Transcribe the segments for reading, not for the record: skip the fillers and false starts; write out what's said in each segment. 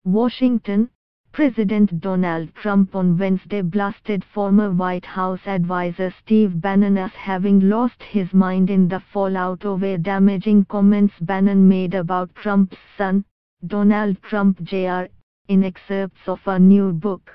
Washington, President Donald Trump on Wednesday blasted former White House advisor Steve Bannon as having lost his mind in the fallout over damaging comments Bannon made about Trump's son, Donald Trump Jr., in excerpts of a new book.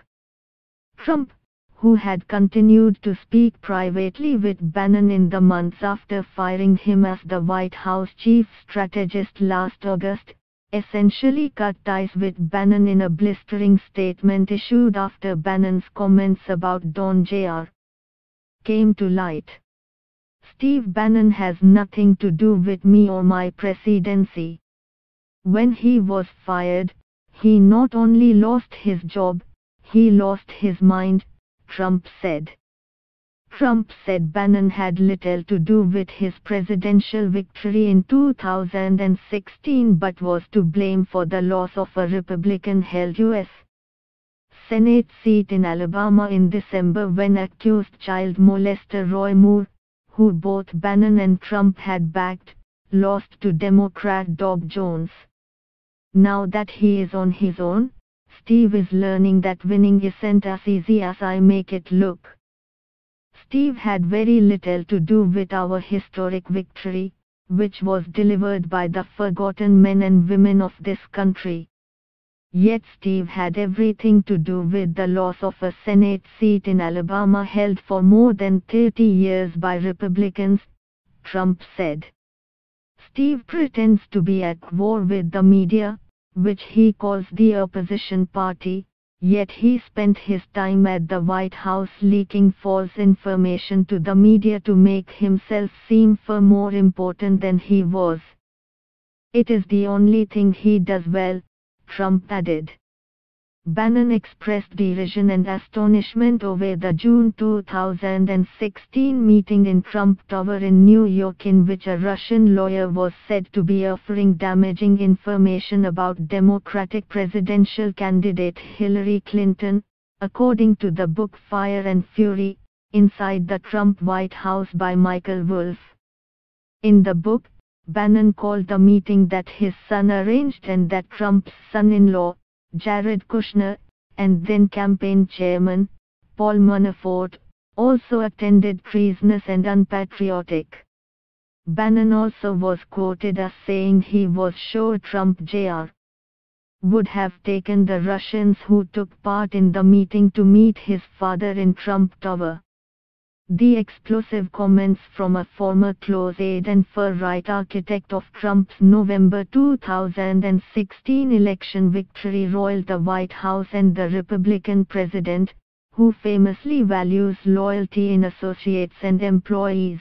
Trump, who had continued to speak privately with Bannon in the months after firing him as the White House chief strategist last August, essentially cut ties with Bannon in a blistering statement issued after Bannon's comments about Don Jr. came to light. Steve Bannon has nothing to do with me or my presidency. When he was fired, he not only lost his job, he lost his mind, Trump said. Trump said Bannon had little to do with his presidential victory in 2016 but was to blame for the loss of a Republican-held U.S. Senate seat in Alabama in December when accused child molester Roy Moore, who both Bannon and Trump had backed, lost to Democrat Doug Jones. Now that he is on his own, Steve is learning that winning isn't as easy as I make it look. Steve had very little to do with our historic victory, which was delivered by the forgotten men and women of this country. Yet Steve had everything to do with the loss of a Senate seat in Alabama held for more than 30 years by Republicans, Trump said. Steve pretends to be at war with the media, which he calls the opposition party, yet he spent his time at the White House leaking false information to the media to make himself seem far more important than he was. It is the only thing he does well, Trump added. Bannon expressed derision and astonishment over the June 2016 meeting in Trump Tower in New York in which a Russian lawyer was said to be offering damaging information about Democratic presidential candidate Hillary Clinton, according to the book Fire and Fury, Inside the Trump White House by Michael Wolff. In the book, Bannon called the meeting that his son arranged and that Trump's son-in-law, Jared Kushner, and then campaign chairman, Paul Manafort, also attended treasonous and unpatriotic. Bannon also was quoted as saying he was sure Trump Jr. would have taken the Russians who took part in the meeting to meet his father in Trump Tower. The explosive comments from a former close aide and far-right architect of Trump's November 2016 election victory roiled the White House and the Republican president, who famously values loyalty in associates and employees.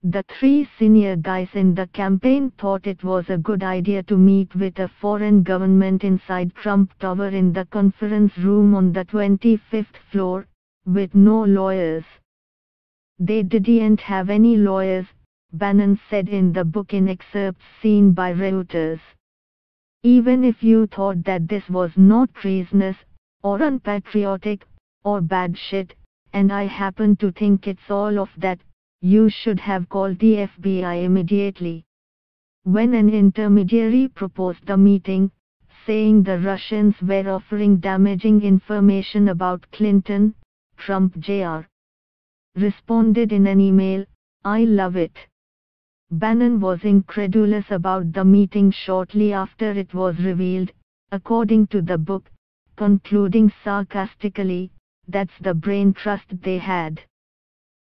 The three senior guys in the campaign thought it was a good idea to meet with a foreign government inside Trump Tower in the conference room on the 25th floor, with no lawyers. They didn't have any lawyers, Bannon said in the book in excerpts seen by Reuters. Even if you thought that this was not treasonous, or unpatriotic, or bad shit, and I happen to think it's all of that, you should have called the FBI immediately. When an intermediary proposed the meeting, saying the Russians were offering damaging information about Clinton, Trump Jr. responded in an email, "I love it." Bannon was incredulous about the meeting shortly after it was revealed, according to the book, concluding sarcastically, "That's the brain trust they had."